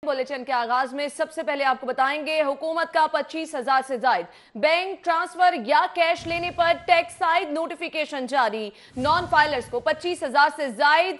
Bulletin के आगाज में सबसे पहले आपको बताएंगे हुकूमत का 25,000 से जायद बैंक ट्रांसफर या कैश लेने पर टैक्स आयद नोटिफिकेशन जारी। नॉन फाइलर्स को 25,000 से जायद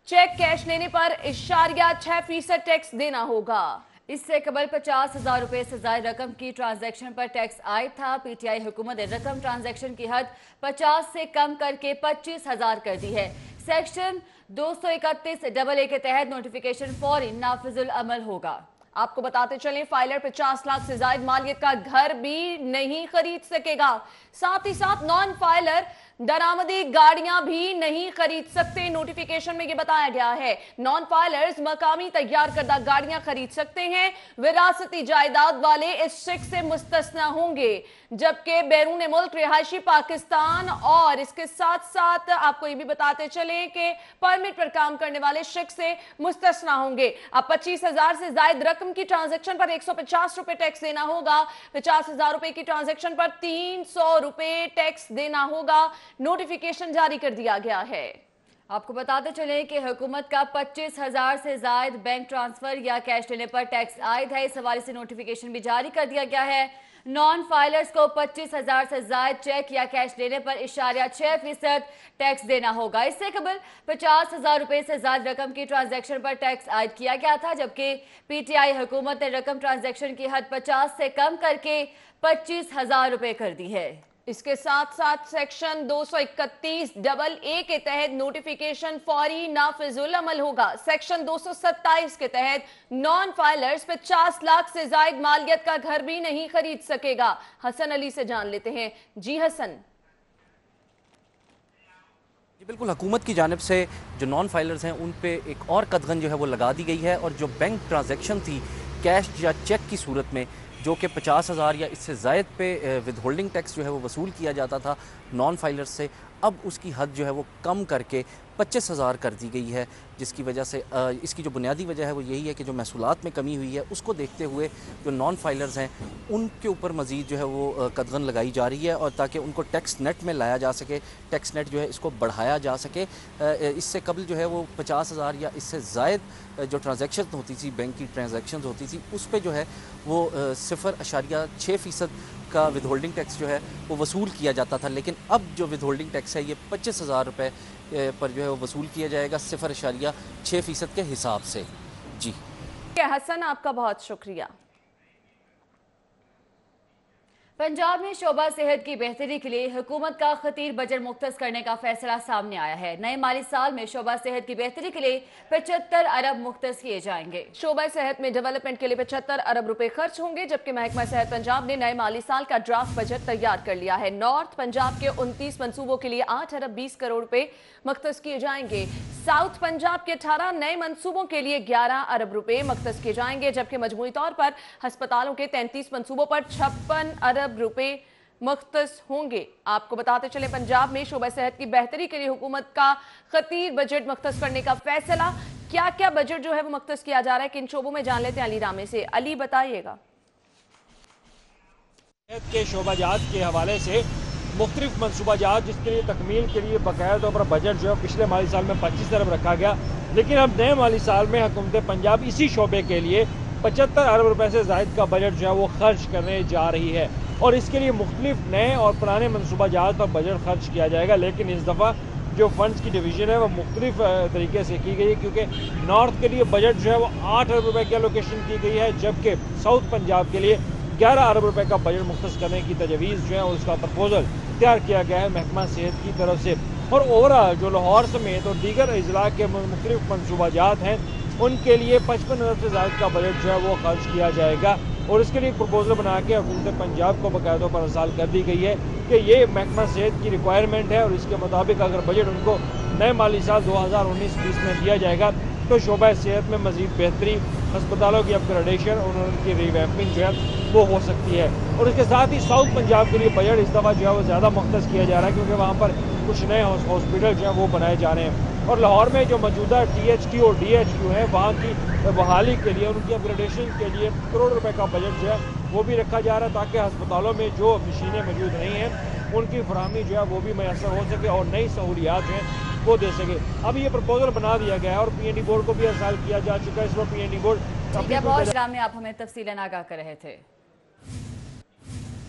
चेक कैश लेने पर 6% टैक्स देना होगा। इससे कबल 50,000 रुपए से ज्यादा रकम की ट्रांजैक्शन पर टैक्स आयद था। पीटीआई हुकूमत ने रकम ट्रांजैक्शन की हद 50 से कम करके 25,000 कर दी है। सेक्शन 231AA के तहत नोटिफिकेशन फौरी नाफिजुल अमल होगा। आपको बताते चलें, फाइलर 50 लाख से ज्यादा मालियत का घर भी नहीं खरीद सकेगा। साथ ही साथ नॉन फाइलर दरामदी गाड़ियां भी नहीं खरीद सकते। नोटिफिकेशन में यह बताया गया है नॉन फाइलर्स मकामी तैयार करदा गाड़ियां खरीद सकते हैं। विरासती जायदाद वाले इस शिक से मुस्तस्ना होंगे, जबकि बैरून मुल्क रिहायशी पाकिस्तान और इसके साथ साथ आपको ये भी बताते चलें कि परमिट पर काम करने वाले शिक से मुस्तस्ना होंगे। अब 25,000 से ज्यादा रकम की ट्रांजैक्शन पर 150 रुपए टैक्स देना होगा। 50,000 रुपए की ट्रांजैक्शन पर 300 रुपए टैक्स देना होगा। नोटिफिकेशन जारी कर दिया गया है। आपको बताते चलें कि हुकूमत का 25,000 से ज्यादा बैंक ट्रांसफर या कैश लेने पर टैक्स आयद है। इस हवाले से नोटिफिकेशन भी जारी कर दिया गया है। नॉन फाइलर्स को 25,000 से ज्यादा चेक या कैश लेने पर 6% टैक्स देना होगा। इससे कबल 50,000 रुपए से ज्यादा रकम की ट्रांजैक्शन पर टैक्स आयद किया गया था, जबकि पीटीआई हुकूमत ने रकम ट्रांजैक्शन की हद 50 से कम करके 25,000 रुपए कर दी है। इसके साथ साथ सेक्शन 231AA के तहत नोटिफिकेशन फौरी नाफिजुल अमल होगा। सेक्शन 227 के तहत नॉन फाइलर्स 50 लाख से ज्यादा मालियत का घर भी नहीं खरीद सकेगा। हसन अली से जान लेते हैं। जी हसन। जी बिल्कुल, हुकूमत की जानिब से जो नॉन फाइलर्स हैं उन पे एक और कदगन जो है वो लगा दी गई है, और जो बैंक ट्रांजैक्शन थी कैश या चेक की सूरत में जो कि 50,000 या इससे ज़ायद पे विद होल्डिंग टैक्स जो है वो वसूल किया जाता था नॉन फाइलर्स से, अब उसकी हद जो है वो कम करके 25,000 कर दी गई है। जिसकी वजह से इसकी जो बुनियादी वजह है वो यही है कि जो महसूलात में कमी हुई है उसको देखते हुए जो नॉन फाइलर्स हैं उनके ऊपर मज़ीद जो है वो कदगन लगाई जा रही है, और ताकि उनको टैक्स नेट में लाया जा सके, टैक्स नेट जो है इसको बढ़ाया जा सके। इससे कबल जो है वो 50,000 या इससे ज़ायद जो ट्रांजैक्शन होती थी, बैंक की ट्रांजैक्शन होती थी, उस पर जो है वो 0.6% का विद होल्डिंग टैक्स जो है वो वसूल किया जाता था। लेकिन अब जो विद होल्डिंग टैक्स है ये 25,000 रुपये पर जो है वो वसूल किया जाएगा 0.6% के हिसाब से। जी हसन, आपका बहुत शुक्रिया। पंजाब में शोबा सेहत की बेहतरी के लिए हुकूमत का खतीर बजट मुख्तस करने का फैसला सामने आया है। नए माली साल में शोबा सेहत की बेहतरी के लिए 75 अरब मुख्तस किए जाएंगे। शोबा सेहत में डेवलपमेंट के लिए 75 अरब रुपए खर्च होंगे, जबकि महकमा सेहत पंजाब ने नए माली साल का ड्राफ्ट बजट तैयार कर लिया है। नॉर्थ पंजाब के 29 मंसूबों के लिए 8 अरब 20 करोड़ रुपए मुख्तस किए जाएंगे। साउथ पंजाब के 18 नए मंसूबों के लिए 11 अरब रुपए मुख्तस किए जाएंगे, जबकि मजमूई तौर पर अस्पतालों के 33 मंसूबों पर 56 अरब रुपए मुख्तस होंगे। आपको बताते चले, पंजाब में शोबा सेहत की बेहतरी के लिए हुकूमत का खतीर बजट मुख्तस करने का फैसला। क्या क्या बजट जो है वो मुख्तस किया जा रहा है, किन शोबों में, जान लेते हैं अली रामे से। अली, बताइएगा। सेहत के शोबाजात के हवाले से मुख्तलिफ मनसूबाजात जिसके लिए तकमील के लिए बाकायदा तौर पर बजट जो है पिछले माली साल में 25 अरब रखा गया, लेकिन अब नए माली साल में हुकूमत पंजाब इसी शोबे के लिए 75 अरब रुपए से ज़ायद का बजट जो है वो खर्च करने जा रही है, और इसके लिए मुख्तलिफ नए और पुराने मनसूबाजात पर बजट खर्च किया जाएगा। लेकिन इस दफ़ा जो फंड्स की डिवीज़न है वो मुख्तलिफ तरीके से की गई है, क्योंकि नॉर्थ के लिए बजट जो है वो 8 अरब रुपए की एलोकेशन की गई है, जबकि साउथ पंजाब के लिए 11 अरब रुपए का बजट मुख्तस करने की तजवीज़ जो है उसका प्रपोजल तैयार किया गया है महकमा सेहत की तरफ से। और ओवरऑल जो लाहौर समेत और दीगर अजला के मुख्तलिफ मनसूबाजात हैं उनके लिए 55 अरब से ज़्यादा का बजट जो है वो खर्च किया जाएगा, और इसके लिए प्रपोजल बना के हुकूमत पंजाब को बाकायदा पर अरसाल कर दी गई है कि ये महकमा सेहत की रिक्वायरमेंट है, और इसके मुताबिक अगर बजट उनको नए माली साल 2019-20 में दिया जाएगा तो शोबा सेहत में मज़ीद बेहतरी, अस्पतालों की अपग्रेडेशन और उनकी रिवैम्पिंग जो है वो हो सकती है। और इसके साथ ही साउथ पंजाब के लिए बजट इस दफ़ा जो है वो ज़्यादा मुख्तस किया जा रहा है, क्योंकि वहाँ पर कुछ नए हॉस्पिटल जो हैं वो बनाए जा रहे हैं, और लाहौर में जो मौजूदा THQ और DHQ है वहाँ की बहाली के लिए, उनकी अपग्रेडेशन के लिए करोड़ रुपए का बजट जो है वो भी रखा जा रहा है, ताकि अस्पतालों में जो मशीनें मौजूद नहीं हैं उनकी फराहमी जो है वो भी मैसर हो सके और नई सहूलियात जो हैं वो दे सके। अब ये प्रपोजल बना दिया गया है और PND बोर्ड को भी अर्साल किया जा चुका है। इस वक्त PND बोर्ड बहुत इस्लाम में आप हमें तफसीलन आगाह कर रहे थे।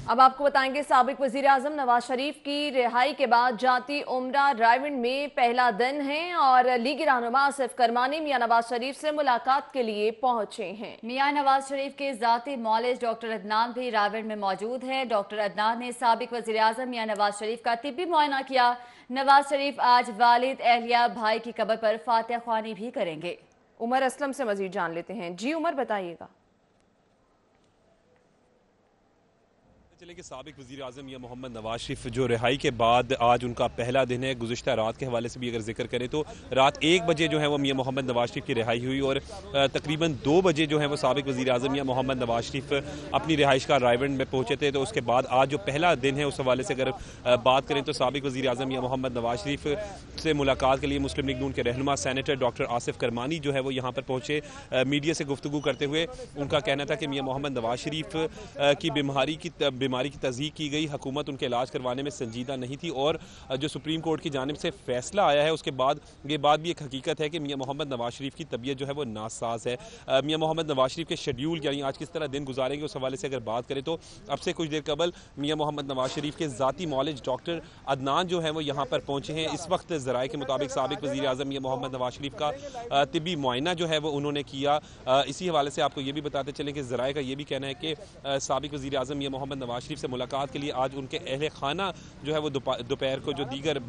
अब आपको बताएंगे साबिक वजीर आजम नवाज शरीफ की रिहाई के बाद जाती उम्रा रायवंड में पहला दिन है और लीगी रहनुमा आसिफ करमानी मियां नवाज शरीफ से मुलाकात के लिए पहुंचे हैं। मियां नवाज शरीफ के जाती मौलिज डॉक्टर अदनान भी रायवंड में मौजूद हैं। डॉक्टर अदनान ने साबिक वजीर आजम मियां नवाज शरीफ का तिब्बी मुआयना किया। नवाज शरीफ आज वालिद, अहलिया, भाई की कब्र पर फातिहा ख्वानी भी करेंगे। उमर असलम से मजीद जान लेते हैं। जी उमर, बताइएगा। चले कि साबिक वज़ीर आज़म मियां मोहम्मद नवाज शरीफ जो रिहाई के बाद आज उनका पहला दिन है, गुज़िश्ता रात के हवाले से भी अगर जिक्र करें तो रात 1 बजे जो है वो मियां मोहम्मद नवाज शरीफ की रिहाई हुई और तकरीबन 2 बजे जो है वो साबिक वज़ीर आज़म मियां मोहम्मद नवाज शरीफ अपनी रिहाइश का रायवंड में पहुंचे थे। तो उसके बाद आज जो पहला दिन है उस हवाले से अगर बात करें तो साबिक वज़ीर आज़म मियां मोहम्मद नवाज शरीफ से मुलाकात के लिए मुस्लिम लीग नून के रहनुमा सेनेटर डॉक्टर आसिफ करमानी जो है वो यहाँ पर पहुँचे। मीडिया से गुफ्तगू करते हुए उनका कहना था कि मियां मोहम्मद नवाज शरीफ की बीमारी की तस्दीक की गई, हुकूमत उनके इलाज करवाने में संजीदा नहीं थी और जो सुप्रीम कोर्ट की जानिब से फैसला आया है उसके बाद ये बात भी एक हकीकत है कि मियां मोहम्मद नवाज शरीफ की तबीयत जो है वो नासाज है। मियां मोहम्मद नवाज शरीफ के शेड्यूल यानी आज किस तरह दिन गुजारेंगे उस हवाले से अगर बात करें तो अब से कुछ देर कबल मियां मोहम्मद नवाज शरीफ के ज़ाती मौलिज डॉक्टर अदनान जो है वो यहाँ पर पहुँचे हैं। इस वक्त ज़राए के मुताबिक साबिक वज़ीर आज़म मियां मोहम्मद नवाज शरीफ का तिब्बी मुआयना जो है वो उन्होंने किया। इसी हवाले से आपको ये भी बताते चलें कि ज़राए का ये भी कहना है कि साबिक वज़ीर आज़म मियां मोहम्मद नवाज शरीफ से मुलाकात के लिए आज उनके अहले खाना जो है वो दोपहर को जो दीगर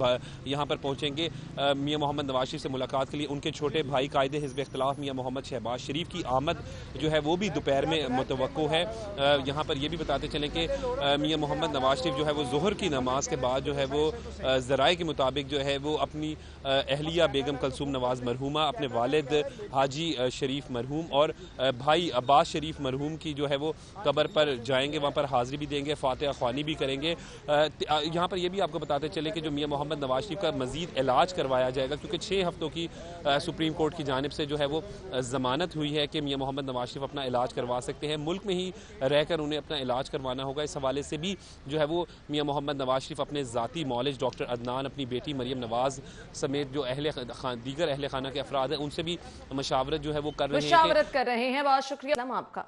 यहाँ पर पहुँचेंगे मियां मोहम्मद नवाज शरीफ से मुलाकात के लिए। उनके छोटे भाई कायदे हिज़्ब इख्तिलाफ मियां मोहम्मद शहबाज शरीफ की आमद जो है वो भी दोपहर में मुतवक्को है। यहाँ पर ये भी बताते चलें कि मियां मोहम्मद नवाज शरीफ जो है वो ज़ोहर की नमाज के बाद जो है वो ज़राए के मुताबिक जो है वो अपनी अहलिया बेगम कलसूम नवाज मरहूमा, अपने वालिद हाजी शरीफ मरहूम और भाई अब्बास शरीफ मरहूम की जो है वो कब्र पर जाएंगे, वहाँ पर हाज़िरी भी देंगे, फातिहा ख्वानी भी करेंगे। यहाँ पर यह भी आपको बताते चले कि जो मियां मोहम्मद नवाज शरीफ का मजीद इलाज करवाया जाएगा क्योंकि 6 हफ्तों की सुप्रीम कोर्ट की जानिब से जो है वो ज़मानत हुई है कि मियां मोहम्मद नवाज शरीफ अपना इलाज करवा सकते हैं, मुल्क में ही रहकर उन्हें अपना इलाज करवाना होगा। इस हवाले से भी जो है वो मियां मोहम्मद नवाज शरीफ अपने ज़ाती मौलिज डॉक्टर अदनान, अपनी बेटी मरियम नवाज समेत जो दीगर अहले खाना के अफराद हैं उनसे भी मशावरत जो है वो कर रहे हैं। बहुत शुक्रिया आपका।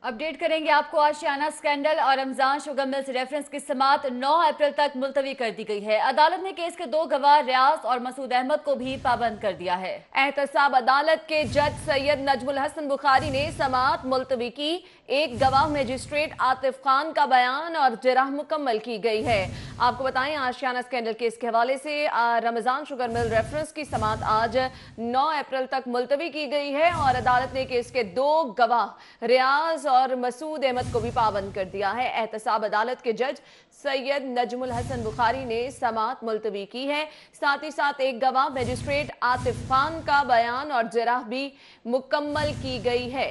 अपडेट करेंगे आपको। आशियाना स्कैंडल और रमजान शुगर मिल्स रेफरेंस की समाअत 9 अप्रैल तक मुलतवी कर दी गई है। अदालत ने केस के 2 गवाह रियाज और मसूद अहमद को भी पाबंद कर दिया है। एहतसाब अदालत के जज सैयद नजमुल हसन बुखारी ने समाअत मुलतवी की। एक गवाह मजिस्ट्रेट आतिफ खान का बयान और जराह मुकम्मल की गई है। आपको बताएं आशियाना स्कैंडल केस के हवाले से रमजान शुगर मिल रेफरेंस की समाअत आज 9 अप्रैल तक मुलतवी की गई है और अदालत ने केस के 2 गवाह रियाज और मसूद अहमद को भी पाबंद कर दिया है। एहतसाब अदालत के जज सैयद नजमुल हसन बुखारी ने समाअत मुलतवी की है। साथ ही साथ एक गवाह मजिस्ट्रेट आतिफ खान का बयान और जराह भी मुकम्मल की गई है।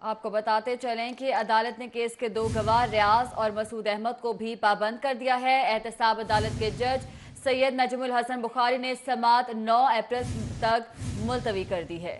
आपको बताते चलें कि अदालत ने केस के 2 गवाह रियाज और मसूद अहमद को भी पाबंद कर दिया है। एहतसाब अदालत के जज सैयद नजमुल हसन बुखारी ने समाअत 9 अप्रैल तक मुलतवी कर दी है।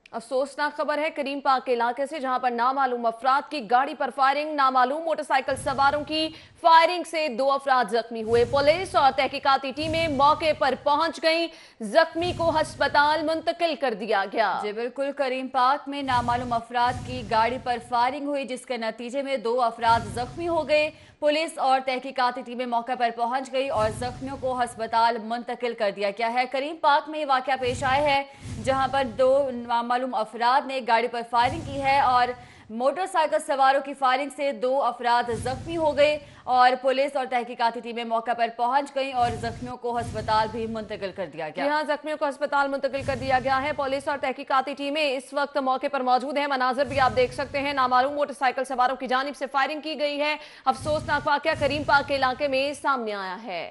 अफसोसनाक खबर है करीम पार्क के इलाके से, जहां पर नामालूम अफराद की गाड़ी पर फायरिंग, नामालूम मोटरसाइकिल सवारों की फायरिंग से 2 अफराद जख्मी हुए। पुलिस और तहकीकाती टीमें मौके पर पहुंच गईं, जख्मी को अस्पताल मुंतकिल कर दिया गया। जी बिल्कुल, करीम पार्क में नामालूम अफराद की गाड़ी पर फायरिंग हुई जिसके नतीजे में 2 अफराद जख्मी हो गए। पुलिस और तहकीकाती टीमें मौके पर पहुंच गई और जख्मियों को अस्पताल मुंतकिल कर दिया गया है। करीम पार्क में ये वाकया पेश आया है जहां पर 2 नामालूम अफराद ने गाड़ी पर फायरिंग की है और मोटरसाइकिल सवारों की फायरिंग से 2 अफराद जख्मी हो गए और पुलिस और तहकीकाती टीमें मौके पर पहुंच गईं और जख्मियों को अस्पताल भी मुंतकिल कर दिया गया। यहाँ जख्मियों को अस्पताल मुंतकिल कर दिया गया है। पुलिस और तहकीकाती टीमें इस वक्त मौके पर मौजूद हैं। मनाजर भी आप देख सकते हैं, नामालूम मोटरसाइकिल सवारों की जानिब से फायरिंग की गई है। अफसोसनाक वाकया करीम पार्क के इलाके में सामने आया है।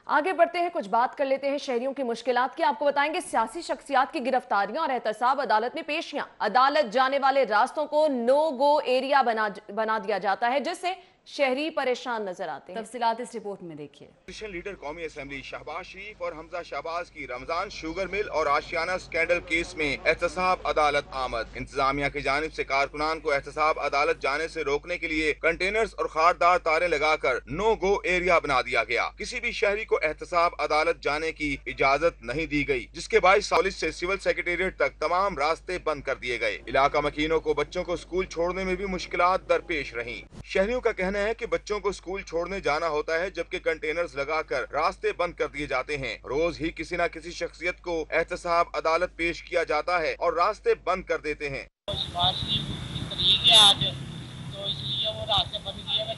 आगे बढ़ते हैं, कुछ बात कर लेते हैं शहरियों की मुश्किलात की। आपको बताएंगे सियासी शख्सियात की गिरफ्तारियां और एहतसाब अदालत में पेशियां। अदालत जाने वाले रास्तों को नो गो एरिया बना दिया जाता है जिससे शहरी परेशान नजर आते हैं। तफसीलात इस रिपोर्ट में देखिए। अपोजिशन लीडर कौमी असम्बली शहबाज शरीफ और हमजा शहबाज की रमजान शुगर मिल और आशियाना स्कैंडल केस में एहतसाब अदालत आमद। इंतजामिया की जानिब से कारकुनान को एहतसाब अदालत जाने से रोकने के लिए कंटेनर्स और खारदार तारे लगाकर नो गो एरिया बना दिया गया। किसी भी शहरी को एहतसाब अदालत जाने की इजाजत नहीं दी गई, जिसके बायस कॉलेज से सिविल सेक्रेटेरिएट तक तमाम रास्ते बंद कर दिए गए। इलाका मकीनों को बच्चों को स्कूल छोड़ने में भी मुश्किलात दरपेश रहीं। शहरियों का कहना है कि बच्चों को स्कूल छोड़ने जाना होता है, जबकि कंटेनर्स लगाकर रास्ते बंद कर दिए जाते हैं। रोज ही किसी न किसी शख्सियत को एहतसाब अदालत पेश किया जाता है और रास्ते बंद कर देते हैं। आज तो इसलिए वो रास्ते बंद किए गए,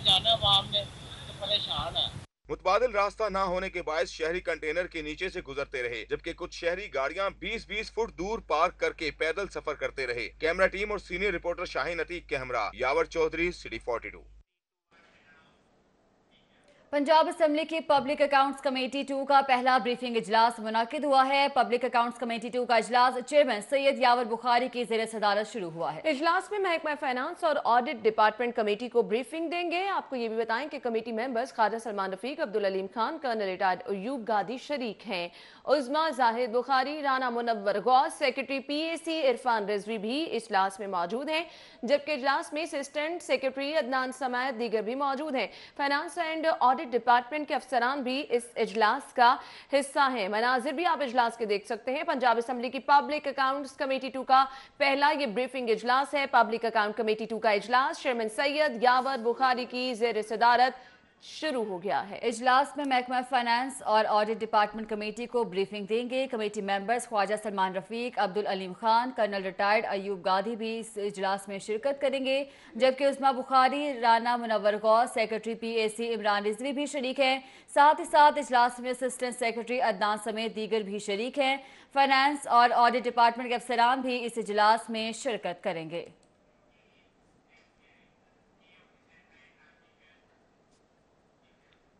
जाना है वहाँ हमने तो परेशान है। मुतबादिल रास्ता न होने के बायस शहरी कंटेनर के नीचे से गुजरते रहे, जबकि कुछ शहरी गाड़ियां 20-20 फुट दूर पार्क करके पैदल सफर करते रहे। कैमरा टीम और सीनियर रिपोर्टर शाहीन अतीक के हमरा यावर चौधरी, सिटी 42। पंजाब असेंबली की पब्लिक अकाउंट्स कमेटी 2 का पहला ब्रीफिंग इजलास मुनाकिद हुआ है। पब्लिक अकाउंट्स कमेटी 2 का इजलास चेयरमैन सैयद यावर बुखारी की ज़ेर सदारत शुरू हुआ है। इजलास में महकमा फाइनेंस और ऑडिट डिपार्टमेंट कमेटी को ब्रीफिंग देंगे। आपको ये भी बताएं कि committee members Khawaja Salman Rafiq, Abdul Aleem Khan, colonel retired Ayub Gadi शरीक हैं। उज़मा जाहिद बुखारी, राना मुनव्वर गौस, सेक्रेटरी PAC इरफान रिजवी भी इजलास में मौजूद हैं, जबकि इजलास में असिस्टेंट सेक्रेटरी अदनान समेत दीगर भी मौजूद हैं। फाइनेंस एंड ऑडिट डिपार्टमेंट के अफसरान भी इस इजलास का हिस्सा हैं। मनाजिर भी आप इजलास के देख सकते हैं। पंजाब असेंबली की पब्लिक अकाउंट्स कमेटी 2 का पहला ये ब्रीफिंग इजलास है। पब्लिक अकाउंट कमेटी 2 का इजलास चेयरमैन सैयद यावर बुखारी की ज़ेर सदारत शुरू हो गया है। इजलास में महकमा फाइनेंस और ऑडिट डिपार्टमेंट कमेटी को ब्रीफिंग देंगे। Committee members Khawaja Salman Rafiq, Abdul Aleem Khan, colonel retired Ayub Gadi भी इस इजलास में शिरकत करेंगे, जबकि उज़मा बुखारी, राना मुनव्वर गौस, सेक्रेटरी PAC इमरान रिजवी भी शरीक हैं। साथ ही साथ इजलास में असिस्टेंट सेक्रेटरी अदनान समेत दीगर भी शरीक हैं। फाइनेंस और ऑडिट डिपार्टमेंट के अफसरान भी इस इजलास में शिरकत करेंगे।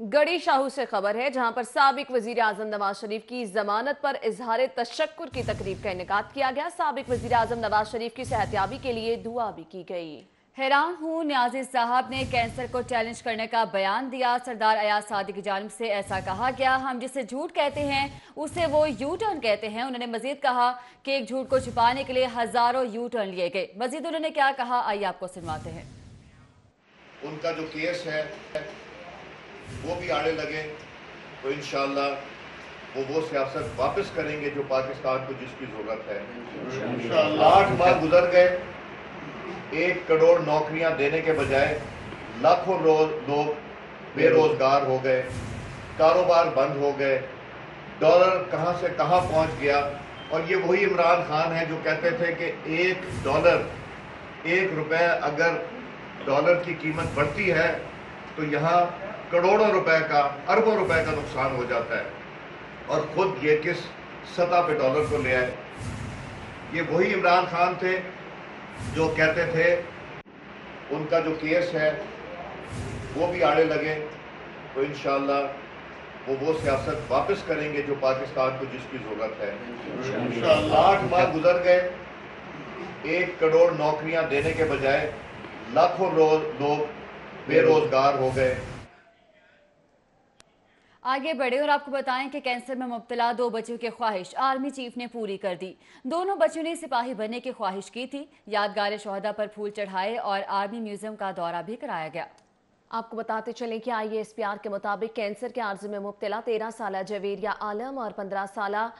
गड़ी शाहू से खबर है, जहां पर साबिक वजीर आजम नवाज शरीफ की जमानत पर इजहार तशक्कुर की तकरीब का इनेकाद किया गया। साबिक वजीर आजम नवाज शरीफ की सेहतयाबी के लिए दुआ भी की गई। हैरान हूँ, न्याज़ी साहब ने कैंसर को चैलेंज करने का बयान दिया। सरदार अयाज सादी की जानिब से ऐसा कहा गया, हम जिसे झूठ कहते हैं उसे वो यू टर्न कहते हैं। उन्होंने मजीद कहा कि एक झूठ को छुपाने के लिए हजारों यू टर्न लिए गए। मजीद उन्होंने क्या कहा, आइए आपको सुनवाते हैं। उनका जो केस है वो भी आने लगे तो इंशाअल्लाह वो सियासत वापस करेंगे जो पाकिस्तान को जिसकी जरूरत है। इंशाअल्लाह 8 माह गुजर गए, 1 करोड़ नौकरियां देने के बजाय लाखों लोग बेरोजगार हो गए, कारोबार बंद हो गए, डॉलर कहां से कहां पहुंच गया। और ये वही इमरान खान है जो कहते थे कि $1 रुपए अगर डॉलर की कीमत बढ़ती है तो यहाँ करोड़ों रुपए का, अरबों रुपए का नुकसान हो जाता है। और खुद ये किस सतह पे डॉलर को ले आए। ये वही इमरान खान थे जो कहते थे उनका जो केस है वो भी आने लगे तो इंशाअल्लाह वो सियासत वापस करेंगे जो पाकिस्तान को जिसकी जरूरत है। इंशाअल्लाह 8 माह गुजर गए, 1 करोड़ नौकरियां देने के बजाय लाखों लोग बेरोजगार हो गए। आगे बढ़े और आपको बताएं कि कैंसर में मुब्तला 2 बच्चों की ख्वाहिश आर्मी चीफ ने पूरी कर दी। दोनों बच्चों ने सिपाही बनने की ख्वाहिश की थी। यादगार शोहदा पर फूल चढ़ाए और आर्मी म्यूजियम का दौरा भी कराया गया। आपको बताते चलें कि IASPR के मुताबिक कैंसर के आर्ज में मुब्तला 13 साला जवेरिया आलम और 15 साला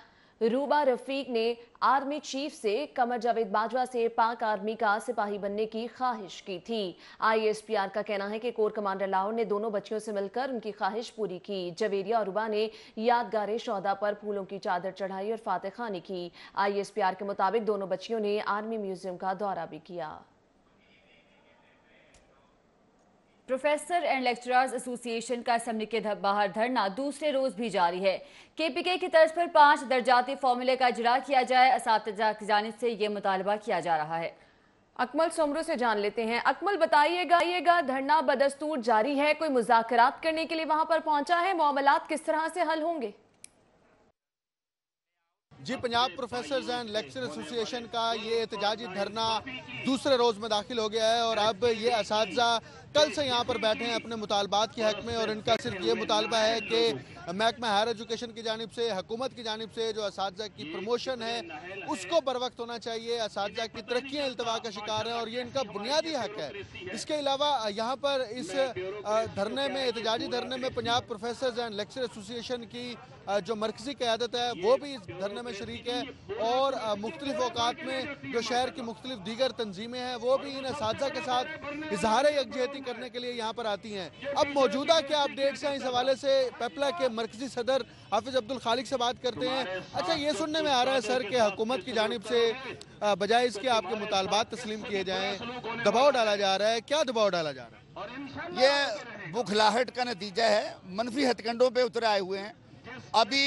रूबा रफीक ने आर्मी चीफ से कमर जावेद बाजवा से पाक आर्मी का सिपाही बनने की ख्वाहिश की थी। IASPR का कहना है कि कोर कमांडर लाहौर ने दोनों बच्चियों से मिलकर उनकी ख्वाहिश पूरी की। जवेरिया और रूबा ने यादगार शोहदा पर फूलों की चादर चढ़ाई और फातह खानी की। IASPR के मुताबिक दोनों बच्चियों ने आर्मी म्यूजियम का दौरा भी किया। प्रोफेसर एंड लेक्चरर्स एसोसिएशन का असेंबली के बाहर धरना दूसरे रोज भी जारी है। KPK की तर्ज पर 5 दर्जाती फॉर्मूले का इजरा किया जाए, असातिज़ा की जानिब से ये मुतालबा किया जा रहा है। अकमल सोमरो से जान लेते हैं। अकमल बताइएगा, धरना बदस्तूर जारी है, कोई मुज़ाकरात करने के लिए वहां पर पहुंचा है, मामलात किस तरह से हल होंगे? जी, Punjab professors and lecture association का ये एहतजाजी धरना दूसरे रोज़ में दाखिल हो गया है और अब ये असातिज़ा कल से यहाँ पर बैठे हैं अपने मुतालबात के हक़ में। और इनका सिर्फ ये मुतालबा है कि महकमा हायर एजुकेशन की जानिब से, हुकूमत की जानिब से जो असातिज़ा की प्रमोशन है उसको बर वक्त होना चाहिए। असातिज़ा की तरक्कियाँ इल्तवा का शिकार हैं और ये इनका बुनियादी हक़ है। इसके अलावा यहाँ पर इस धरने में, एहतजाजी धरने में Punjab professors and lecture association की जो मरकज़ी क़यादत है वो भी इस धरने में शरीक है और मुख्तलिफ औकात में जो शहर की मुख्तलिफ दीगर तंजीमें हैं वो भी इन असातिज़ा के साथ इजहार यकजहती करने के लिए यहाँ पर आती हैं। अब मौजूदा क्या अपडेट्स हैं इस हवाले से पेपला के मरकज़ी सदर हाफिज़ अब्दुल खालिक से बात करते हैं। अच्छा, ये सुनने में आ रहा है सर कि हुकूमत की जानिब से बजाय इसके आपके मुतालबात तस्लीम किए जाएँ, दबाव डाला जा रहा है। क्या दबाव डाला जा रहा है? ये बुखलाहट का नतीजा है, मनफी हथकंडों पे उतर आए हुए हैं। अभी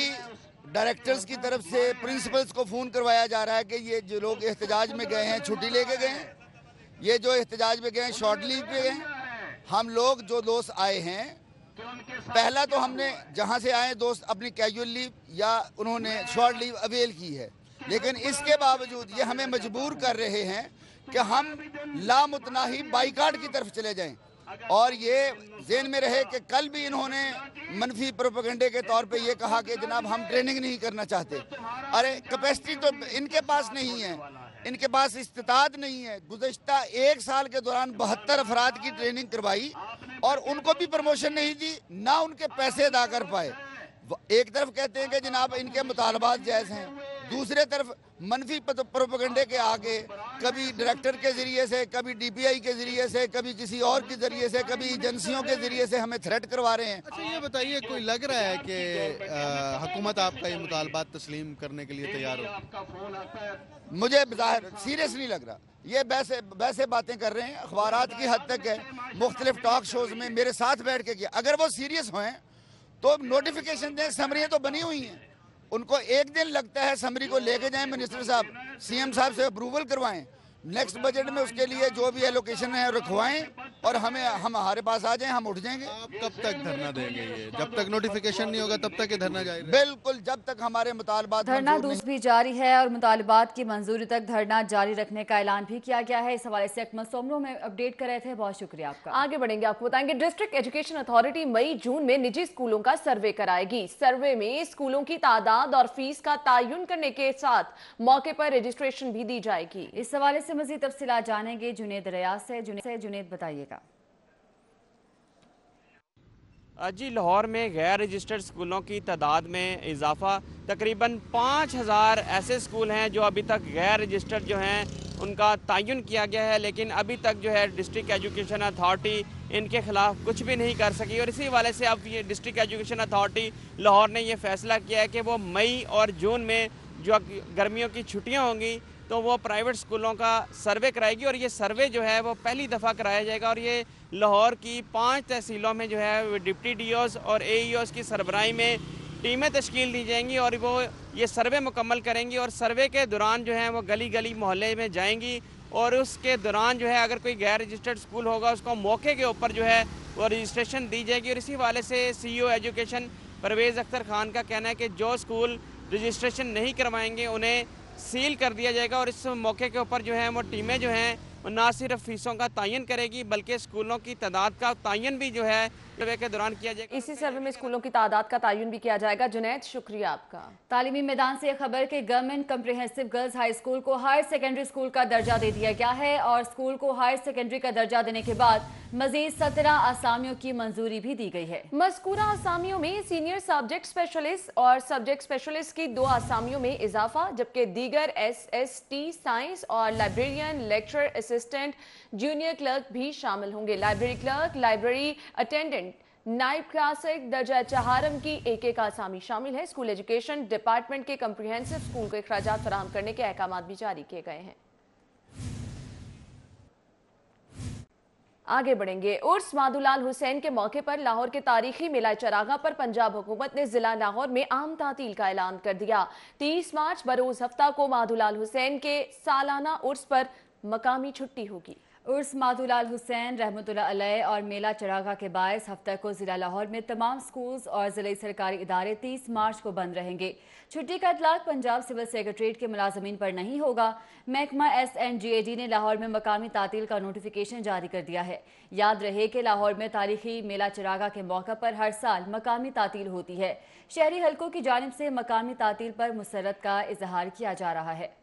डायरेक्टर्स की तरफ से प्रिंसिपल्स को फ़ोन करवाया जा रहा है कि ये जो लोग एहतजाज में गए हैं छुट्टी लेके गए हैं, ये जो एहतजाज में गए हैं शॉर्ट लीव पे गए हैं। हम लोग जो दोस्त आए हैं, पहला तो हमने जहाँ से आए दोस्त अपनी कैजुअल लीव या उन्होंने शॉर्ट लीव अवेल की है, लेकिन इसके बावजूद ये हमें मजबूर कर रहे हैं कि हम लामुतनाही बाइकाट की तरफ चले जाएं। और ये ज़हन में रहे कि कल भी इन्होंने मनफी प्रोपेगेंडे के तौर पे ये कहा कि जनाब हम ट्रेनिंग नहीं करना चाहते। अरे कैपेसिटी तो इनके पास नहीं है, इनके पास इस्तिताअत नहीं है। गुज़श्ता 1 साल के दौरान 72 अफराद की ट्रेनिंग करवाई और उनको भी प्रमोशन नहीं दी, ना उनके पैसे अदा कर पाए। एक तरफ कहते हैं कि जनाब इनके मुतालबात जायज़ हैं, दूसरे तरफ मनफी प्रोपेगेंडे के आगे कभी डायरेक्टर के ज़रिए से, कभी DPI के ज़रिए से, कभी किसी और के ज़रिए से, कभी एजेंसियों के ज़रिए से हमें थ्रेट करवा रहे हैं। अच्छा, ये बताइए कोई लग रहा है कि हुकूमत आपका ये मुतालबात तस्लीम करने के लिए तैयार हो? मुझे ज़ाहिर सीरियस नहीं लग रहा। ये वैसे बातें कर रहे हैं, अखबारात की हद तक है, मुख्तलिफ टॉक शोज़ में मेरे साथ बैठ के किया। अगर वो सीरियस हों तो नोटिफिकेशन दें, समरियाँ तो बनी हुई हैं, उनको एक दिन लगता है समरी को लेके जाएं मिनिस्टर साहब, CM साहब से अप्रूवल करवाएं, नेक्स्ट बजट में उसके लिए जो भी एलोकेशन है रखवाएं और हमारे पास आ जाएं, हम उठ जाएंगे। आप कब तक धरना देंगे? ये जब तक नोटिफिकेशन नहीं होगा तब तक ये धरना जारी रहेगा? बिल्कुल, जब तक हमारे मुतालबात धरना दूसरी भी जारी है और मुतालबात की मंजूरी तक धरना जारी रखने का ऐलान भी किया गया है। इस हवाले से अकमल सोमरो में अपडेट कर रहे थे। बहुत शुक्रिया आपका। आगे बढ़ेंगे, आपको बताएंगे डिस्ट्रिक्ट एजुकेशन अथॉरिटी मई जून में निजी स्कूलों का सर्वे कराएगी। सर्वे में स्कूलों की तादाद और फीस का तयन करने के साथ मौके पर रजिस्ट्रेशन भी दी जाएगी। इस हवाले से मजीद तफसीलात जानेंगे जुनेद रियाज से। जुनेद बताइएगा। जी, लाहौर में गैर रजिस्टर्ड स्कूलों की तादाद में इजाफा, तकरीबन 5000 ऐसे स्कूल हैं जो अभी तक गैर रजिस्टर्ड जो हैं उनका तयन किया गया है, लेकिन अभी तक जो है डिस्ट्रिक्ट एजुकेशन अथॉरिटी इनके खिलाफ कुछ भी नहीं कर सकी। और इसी हवाले से अब ये डिस्ट्रिक्ट एजुकेशन अथॉरिटी लाहौर ने ये फैसला किया है कि वो मई और जून में जो गर्मियों की छुट्टियाँ होंगी तो वो प्राइवेट स्कूलों का सर्वे कराएगी और ये सर्वे जो है वो पहली दफ़ा कराया जाएगा। और ये लाहौर की 5 तहसीलों में जो है डिप्टी DOs और AEOs की सरबराही में टीमें तश्कील दी जाएंगी और वो ये सर्वे मुकम्मल करेंगी और सर्वे के दौरान जो है वो गली गली मोहल्ले में जाएंगी और उसके दौरान जो है अगर कोई गैर रजिस्टर्ड स्कूल होगा उसको मौके के ऊपर जो है वो रजिस्ट्रेशन दी जाएगी। और इसी हवाले से CEO एजुकेशन परवेज़ अख्तर खान का कहना है कि जो स्कूल रजिस्ट्रेशन नहीं करवाएंगे उन्हें सील कर दिया जाएगा। और इस मौके के ऊपर जो है वो टीमें जो हैं ना सिर्फ फीसों का तयन करेगी बल्कि स्कूलों की तादाद का तयन भी जो है सर्वे के दौरान किया जाएगा। इसी सर्वे में स्कूलों की तादाद का तयन भी किया जाएगा। जुनैद, शुक्रिया आपका। तालीमी मैदान से खबर कि government comprehensive girls high school को हायर सेकेंडरी स्कूल का दर्जा दे दिया गया है और स्कूल को हायर सेकेंडरी का दर्जा देने के बाद मजीद 17 आसामियों की मंजूरी भी दी गई है। मज़कूरा आसामियों में सीनियर सब्जेक्ट स्पेशलिस्ट और सब्जेक्ट स्पेशलिस्ट की 2 आसामियों में इजाफा, जबकि दीगर SST साइंस और librarian, lecture assistant, junior clerk भी शामिल होंगे। लाइब्रेरी क्लर्क, लाइब्रेरी अटेंडेंट, नाइब क्लासिक दर्जा चहारम की एक आसामी शामिल है। स्कूल एजुकेशन डिपार्टमेंट के कम्प्रिहेंसिव स्कूल को अखराजात फराहम करने के अहकाम भी जारी किए गए हैं। आगे बढ़ेंगे। उर्स माधुलाल हुसैन के मौके पर लाहौर के तारीखी मेला चरागा पर पंजाब हुकूमत ने जिला लाहौर में आम तातील का ऐलान कर दिया। 30 मार्च बरोज हफ्ता को माधुलाल हुसैन के सालाना उर्स पर मकामी छुट्टी होगी। उर्स मातुलाल हुसैन रहमतुल्लाह अलैह और मेला चरागा के बायस हफ्ते को ज़िला लाहौर में तमाम स्कूल्स और ज़िले सरकारी इदारे 30 मार्च को बंद रहेंगे। छुट्टी का इतलाक पंजाब सिविल सेक्रेटरीट के मुलाजमीन पर नहीं होगा। महकमा SNGAD ने लाहौर में मकामी तातील का नोटिफिकेशन जारी कर दिया है। याद रहे कि लाहौर में तारीखी मेला चरागा के मौका पर हर साल मकामी तातील होती है। शहरी हलकों की जानिब से मकामी तातील पर मुसरत का इजहार किया जा रहा है।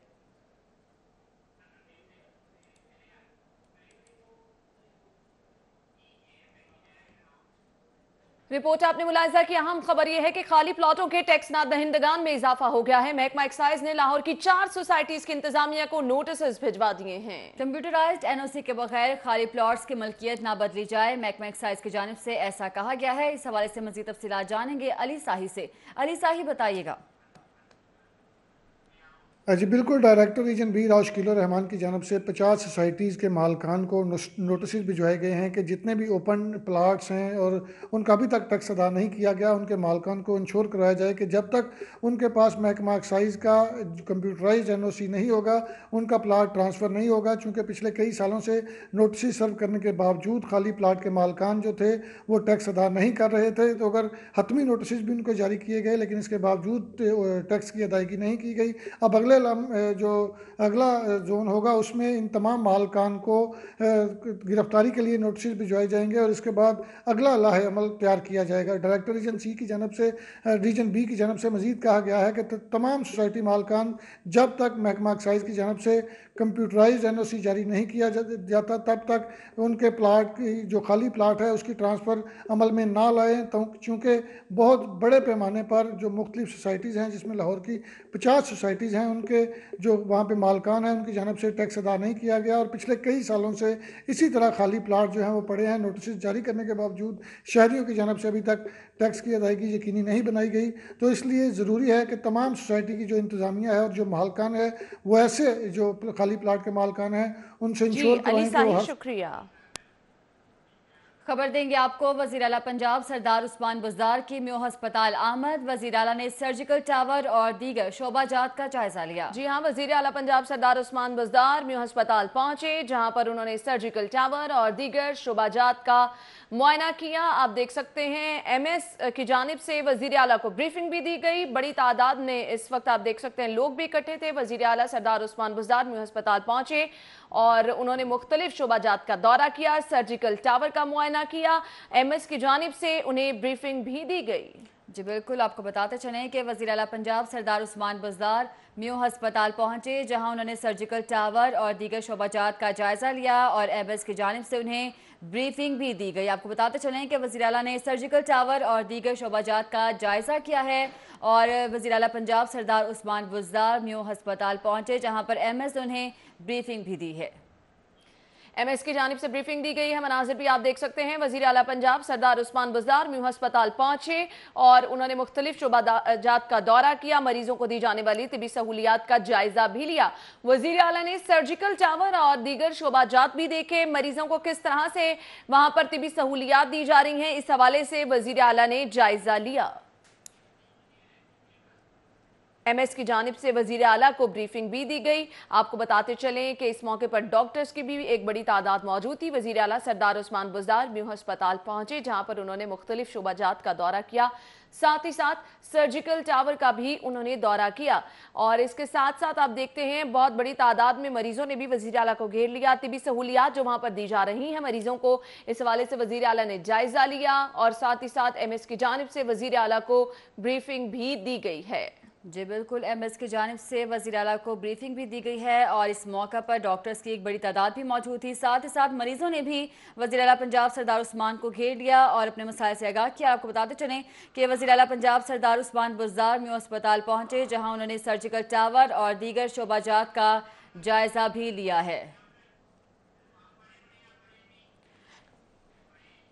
रिपोर्ट आपने मुलाहिजा की। अहम खबर यह है कि खाली प्लॉटों के टैक्स ना दहिंदगान में इजाफा हो गया है। महकमा एक्साइज ने लाहौर की 4 सोसाइटीज की इंतजामिया को नोटिस भिजवा दिए हैं। कंप्यूटराइज्ड NOC के बगैर खाली प्लॉट्स की मलकियत ना बदली जाए, महकमा एक्साइज की जानिब से ऐसा कहा गया है। इस हवाले से मजीद तफसीलात जानेंगे अली साही से। अली साही, बताइएगा। जी बिल्कुल, director region B Rashid Rehman की जानब से 50 सोसाइटीज़ के मालकान को नोटिस भिजवाए गए हैं कि जितने भी ओपन प्लाट्स हैं और उनका अभी तक टैक्स अदा नहीं किया गया, उनके मालकान को इंश्योर कराया जाए कि जब तक उनके पास महकमा एक्साइज का कंप्यूटराइज्ड NOC नहीं होगा, उनका प्लाट ट्रांसफ़र नहीं होगा। चूँकि पिछले कई सालों से नोटिस सर्व करने के बावजूद खाली प्लाट के मालकान जो थे वो टैक्स अदा नहीं कर रहे थे, तो अगर हतमी नोटिस भी उनको जारी किए गए लेकिन इसके बावजूद टैक्स की अदायगी नहीं की गई। अब जो अगला जोन होगा उसमें इन तमाम मालकान को गिरफ्तारी के लिए नोटिस भिजवाए जाएंगे और इसके बाद अगला लाहे अमल तैयार किया जाएगा। डायरेक्टर रीजन C की जानब से रीजन B की जानब से मजीद कहा गया है कि तमाम सोसाइटी मालकान जब तक महकमा एक्साइज की जानब से कंप्यूटराइज्ड NOC जारी नहीं किया जाता तब तक उनके प्लाट की जो खाली प्लाट है उसकी ट्रांसफ़र अमल में ना लाएँ। तो चूँकि बहुत बड़े पैमाने पर जो मुख्तलिफ सोसाइटीज़ हैं, जिसमें लाहौर की 50 सोसाइटीज़ हैं, उनके जो वहाँ पे मालकान हैं उनकी जानब से टैक्स अदा नहीं किया गया और पिछले कई सालों से इसी तरह खाली प्लाट जो हैं वो पड़े हैं। नोटिस जारी करने के बावजूद शहरियों की जानब से अभी तक टैक्स की अदायगी यकीनी नहीं बनाई गई। तो इसलिए ज़रूरी है कि तमाम सोसाइटी की जो इंतज़ामिया है और जो मालकान है वो ऐसे जो खाली प्लाट के मालकान हैं उनसे इंश्योर कराएं कि वो शुक्रिया। खबर देंगे आपको। वज़ीर आला पंजाब सरदार उस्मान बुज़दार की म्यो अस्पताल आमद। वज़ीर आला ने सर्जिकल टावर और दीगर शोबाजात का जायजा लिया। जी हाँ, वज़ीर आला पंजाब सरदार उस्मान बुज़दार म्यो अस्पताल पहुंचे, जहां पर उन्होंने सर्जिकल टावर और दीगर शोबाजात का मुआयना किया। आप देख सकते हैं MS की जानिब से वज़ीर आला को ब्रीफिंग भी दी गई। बड़ी तादाद में इस वक्त आप देख सकते हैं लोग भी इकट्ठे थे। वज़ीर आला सरदार उस्मान बुज़दार म्यो अस्पताल पहुंचे और उन्होंने मुख्तलिफ शोबाजात का दौरा किया, सर्जिकल टावर का मुआयना किया। MS की जानिब से उन्हें ब्रीफिंग भी दी गई। जी बिल्कुल, आपको बताते चलें कि वज़ीर आला पंजाब सरदार उस्मान बुज़दार म्यो अस्पताल पहुंचे, जहां उन्होंने सर्जिकल टावर और दीगर शोबाजात का जायजा लिया और MS की जानिब से उन्हें ब्रीफिंग भी दी गई। आपको बताते चलें कि वज़ीर आला ने सर्जिकल टावर और दीगर शोबाजात का जायजा किया है और वज़ीर आला पंजाब सरदार उस्मान बुज़दार म्यो अस्पताल पहुंचे, जहां पर MS उन्हें ब्रीफिंग भी दी है। MS की जानिब से ब्रीफिंग दी गई है। मनाजिर भी आप देख सकते हैं। वज़ीर आला पंजाब सरदार उस्मान बुज़दार म्यो अस्पताल पहुंचे और उन्होंने मुख्तलिफ शोबाजात का दौरा किया, मरीजों को दी जाने वाली तिबी सहूलियात का जायजा भी लिया। वज़ीर आला ने सर्जिकल टावर और दीगर शोबाजात भी देखे, मरीजों को किस तरह से वहां पर तिबी सहूलियात दी जा रही हैं, इस हवाले से वज़ीर आला ने जायजा लिया। MS की जानिब से वज़ीर आला को ब्रीफिंग भी दी गई। आपको बताते चलें कि इस मौके पर डॉक्टर्स की भी एक बड़ी तादाद मौजूद थी। वज़ीर आला सरदार उस्मान बुज़दार म्यो अस्पताल पहुंचे, जहां पर उन्होंने मुख्तलिफ शोबाजात का दौरा किया, साथ ही साथ सर्जिकल टावर का भी उन्होंने दौरा किया। और इसके साथ साथ आप देखते हैं बहुत बड़ी तादाद में मरीजों ने भी वज़ीर आला को घेर लिया। तिबी सहूलियात जो वहां पर दी जा रही हैं मरीजों को, इस हवाले से वज़ीर आला ने जायजा लिया और साथ ही साथ MS की जानिब से वज़ीर आला को ब्रीफिंग भी दी गई है। जी बिल्कुल, MS की जानिब से वज़ीर आला को ब्रीफिंग भी दी गई है और इस मौका पर डॉक्टर्स की एक बड़ी तादाद भी मौजूद थी। साथ ही साथ मरीजों ने भी वज़ीर आला पंजाब सरदार उस्मान को घेर लिया और अपने मसाइल से आगाह किया। आपको बताते चलें कि वज़ीर आला पंजाब सरदार उस्मान बुज़दार म्यो अस्पताल पहुंचे, जहां उन्होंने सर्जिकल टावर और दीगर शोबाजात का जायजा भी लिया है।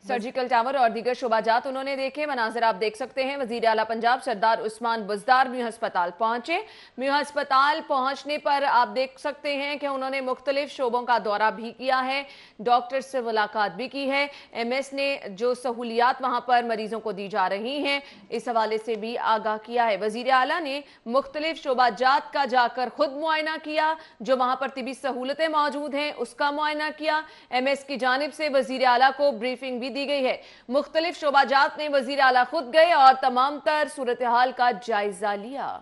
सर्जिकल टावर और दीगर शोबाजात उन्होंने देखे। मनाजिर आप देख सकते हैं। वजीर आला पंजाब सरदार उस्मान बुज़दार म्यू अस्पताल पहुंचे। म्यू अस्पताल पहुंचने पर आप देख सकते हैं कि उन्होंने मुख्तलिफ शोबों का दौरा भी किया है, डॉक्टर से मुलाकात भी की है। MS ने जो सहूलियात वहां पर मरीजों को दी जा रही हैं इस हवाले से भी आगाह किया है। वजीर आला ने मुख्तलिफ शोबाजात का जाकर खुद मुआयना किया, जो वहां पर तिबी सहूलतें मौजूद हैं उसका मुआयना किया। MS की जानिब से वजीर आला को ब्रीफिंग भी दी गई है। मुख्तलिफ शोबाजात में वजीर आला खुद गए और तमाम तर सूरत हाल का जायजा लिया।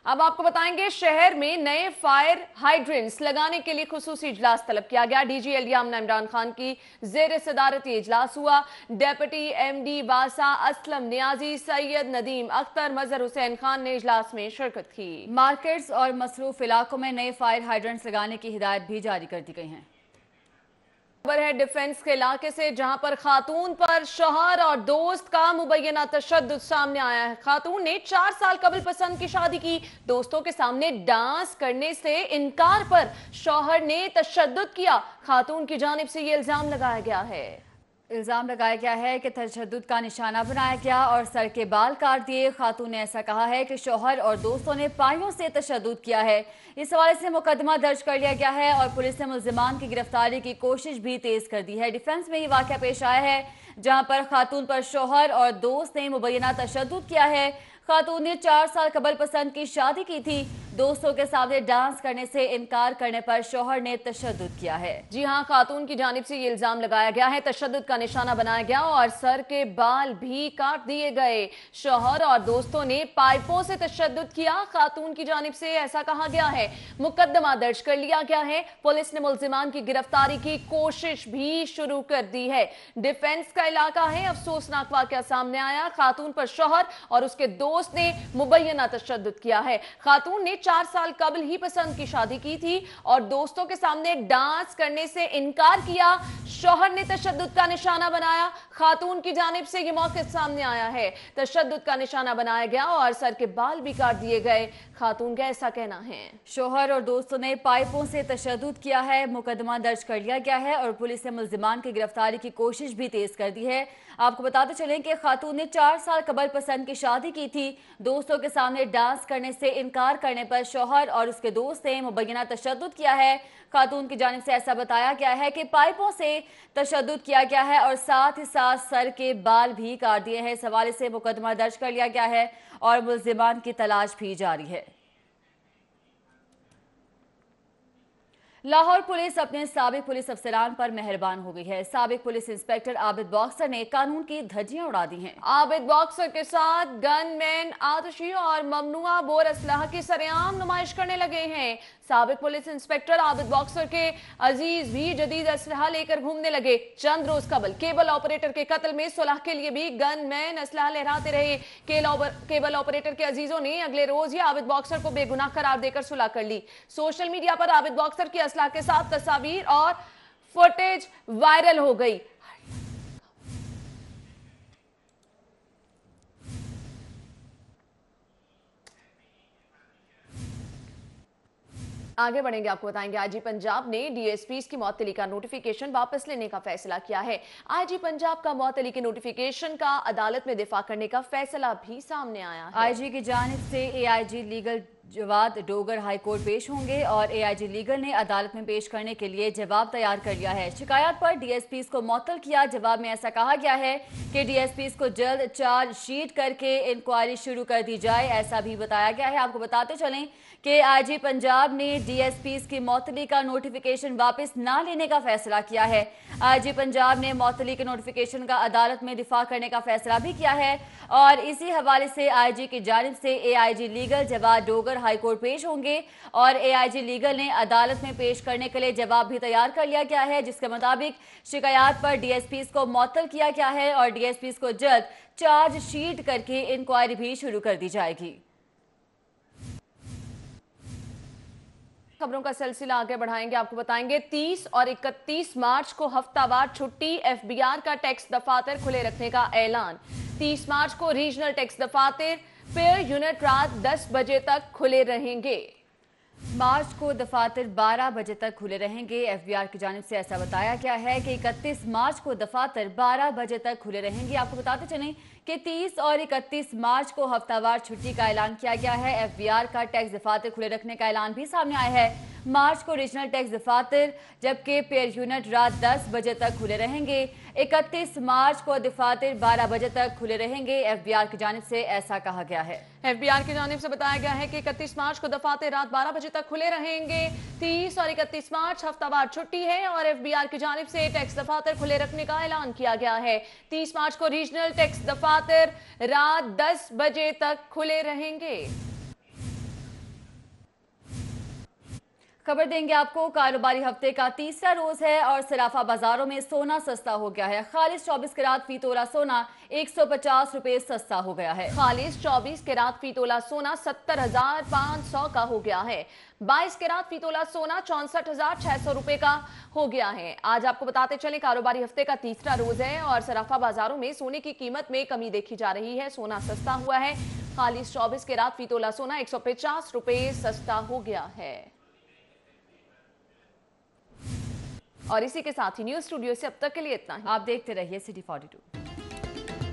अब आपको बताएंगे, शहर में नए फायर हाइड्रेंट्स लगाने के लिए खुसूसी इजलास तलब किया गया। DG एलियाम इमरान खान की जेर सदारत इजलास हुआ। डेप्यूटी MD वासा, असलम नियाजी, सैयद नदीम अख्तर, मजहर हुसैन खान ने इजलास में शिरकत की। मार्केट्स और मसरूफ इलाकों में नए फायर हाइड्रेंट्स लगाने की हिदायत भी जारी कर दी गई हैं। खबर है डिफेंस के इलाके से, जहां पर खातून पर शौहर और दोस्त का मुबैना तशद्दुद सामने आया है। खातून ने 4 साल कबल पसंद की शादी की। दोस्तों के सामने डांस करने से इनकार पर शौहर ने तशद्दुद किया। खातून की जानिब से ये इल्जाम लगाया गया है। इल्ज़ाम लगाया गया है कि तशद्दुद का निशाना बनाया गया और सर के बाल काट दिए। खातून ने ऐसा कहा है कि शौहर और दोस्तों ने पायों से तशद्दुद किया है। इस हवाले से मुकदमा दर्ज कर लिया गया है और पुलिस ने मुल्जिमान की गिरफ्तारी की कोशिश भी तेज कर दी है। डिफेंस में ये वाक़या पेश आया है, जहां पर खातून पर शौहर और दोस्त ने मुबैना तशद्दुद किया है। खातून ने 4 साल कबल पसंद की शादी की थी। दोस्तों के सामने डांस करने से इनकार करने पर शौहर ने तशद्दुद किया है। जी हां, खातून की जानिब से ये इल्जाम लगाया गया है, तशद्दुद का निशाना बनाया गया और सर के बाल भी काट दिए गए। शौहर और दोस्तों ने पाइपों से तशद्दुद किया। खातून की जानिब से ऐसा कहा गया है। मुकदमा दर्ज कर लिया गया है। पुलिस ने मुल्जिमान की गिरफ्तारी की कोशिश भी शुरू कर दी है। डिफेंस का इलाका है। अफसोसनाक वाकया सामने आया। खातून पर शौहर और उसके दोस्त ने मुबैना तशद्दुद किया है। खातून ने 4 साल कबल ही पसंद की शादी की थी और दोस्तों के सामने डांस करने से इनकार किया। शौहर ने तशद्दुद का निशाना बनाया। खातून की जानिब से ये मौक़िफ़ सामने आया है। तशद्दुद का निशाना बनाया गया और सर के बाल भी काट दिए गए। खातून का ऐसा कहना है। शौहर और दोस्तों ने पाइपों से तशद्दुद किया है। मुकदमा दर्ज कर लिया गया है और पुलिस ने मुल्जिमान की गिरफ्तारी की कोशिश भी तेज कर दी है। आपको बताते चलें कि खातून ने 4 साल कबल पसंद की शादी की थी। दोस्तों के सामने डांस करने से इनकार करने पर शौहर और उसके दोस्त ने मुबैना तशद्दुद किया है। खातून की जानिब से ऐसा बताया गया है कि पाइपों से तशद्दुद किया गया है और साथ ही साथ सर के बाल भी काट दिए हैं। इस हवाले से मुकदमा दर्ज कर लिया गया है और मुल्जिमान की तलाश भी जारी है। लाहौर पुलिस अपने साबिक पुलिस अफसरान पर मेहरबान हो गई है। साबिक पुलिस इंस्पेक्टर आबिद बॉक्सर ने कानून की धज्जियां उड़ा दी हैं। आबिद बॉक्सर के साथ गनमैन, आतिशी और ममनुआ बोर असलाह की सरेआम नुमाइश करने लगे हैं। साबिक पुलिस इंस्पेक्टर आबिद बॉक्सर के अजीज भी जदीद असलहा लेकर घूमने लगे। चंद रोज कबल केबल ऑपरेटर के कत्ल में सुलह के लिए भी गनमैन असलहा लहराते रहे। केबल ऑपरेटर के अजीजों ने अगले रोज ही आबिद बॉक्सर को बेगुनाह करार देकर सुलह कर ली। सोशल मीडिया पर आबिद बॉक्सर की असलहा के साथ तस्वीर और फुटेज वायरल हो गई। आगे बढ़ेंगे, आपको बताएंगे आईजी पंजाब ने डीएसपीज की मुअत्तली का नोटिफिकेशन वापस लेने का फैसला किया है। आईजी पंजाब का मुअत्तली के नोटिफिकेशन का अदालत में दिफा करने का फैसला भी सामने आया है। आईजी की जानिब से AIG legal Jawad Dogar high court पेश होंगे और एआईजी लीगल ने अदालत में पेश करने के लिए जवाब तैयार कर लिया है। शिकायत पर डीएसपीज को मुअत्तल किया। जवाब में ऐसा कहा गया है कि डीएसपीज को जल्द चार्ज शीट करके इंक्वायरी शुरू कर दी जाए, ऐसा भी बताया गया है। आपको बताते चलें कि आईजी पंजाब ने डीएसपीज की मुअत्तली का नोटिफिकेशन वापस ना लेने का फैसला किया है। आईजी पंजाब ने मुअत्तली के नोटिफिकेशन का अदालत में दिफा करने का फैसला भी किया है और इसी हवाले से आईजी की जानिब से AIG legal Jawad Dogar high court पेश होंगे और एआईजी लीगल ने अदालत में पेश करने के लिए जवाब भी तैयार कर लिया गया है, जिसके मुताबिक शिकायत पर डीएसपीज को मुअत्तल किया गया है और डीएसपीज को जल्द चार्ज शीट करके इंक्वायरी भी शुरू कर दी जाएगी। खबरों का सिलसिला आगे बढ़ाएंगे। आपको बताएंगे 30 और 31 मार्च को हफ्तावार छुट्टी, एफबीआर का टैक्स दफातर खुले रखने का ऐलान। 30 मार्च को रीजनल टैक्स दफातर पेयर यूनिट रात 10 बजे तक खुले रहेंगे। मार्च को दफातर 12 बजे तक खुले रहेंगे। एफबीआर की जानिब से ऐसा बताया गया है कि 31 मार्च को दफातर 12 बजे तक खुले रहेंगे। आपको बताते चलें कि 30 और 31 मार्च को हफ्तावार छुट्टी का ऐलान किया गया है। एफबीआर का टैक्स दफातर खुले रखने का ऐलान भी सामने आया है। मार्च को रीजनल टैक्स दफातर जबकि पेयर यूनिट रात 10 बजे तक खुले रहेंगे। 31 मार्च को दफातर 12 बजे तक खुले रहेंगे। एफबीआर की जानिब से ऐसा कहा गया है। एफबीआर की जानिब से बताया गया है कि 31 मार्च को दफातर रात 12 बजे तक खुले रहेंगे। 30 और 31 मार्च हफ्तावार छुट्टी है और एफबीआर की जानिब से टैक्स दफातर खुले रखने का ऐलान किया गया है। 30 मार्च को रीजनल टैक्स दफातर रात 10 बजे तक खुले रहेंगे। खबर देंगे आपको, कारोबारी हफ्ते का तीसरा रोज है और सराफा बाजारों में सोना सस्ता हो गया है। खालिस 24 कैरात फी तोला सोना 150 रुपए सस्ता हो गया है। खालिस 24 कैरात फी तोला सोना 70,500 का हो गया है। 22 कैरात फी तोला सोना 64,600 रुपए का हो गया है। आज आपको बताते चले कारोबारी हफ्ते का तीसरा रोज है और सराफा बाजारों में सोने की कीमत में कमी देखी जा रही है। सोना सस्ता हुआ है। खालिस 24 कैरात फी तोला सोना 150 रुपए सस्ता हो गया है। और इसी के साथ ही न्यूज स्टूडियो से अब तक के लिए इतना ही। आप देखते रहिए सिटी 42।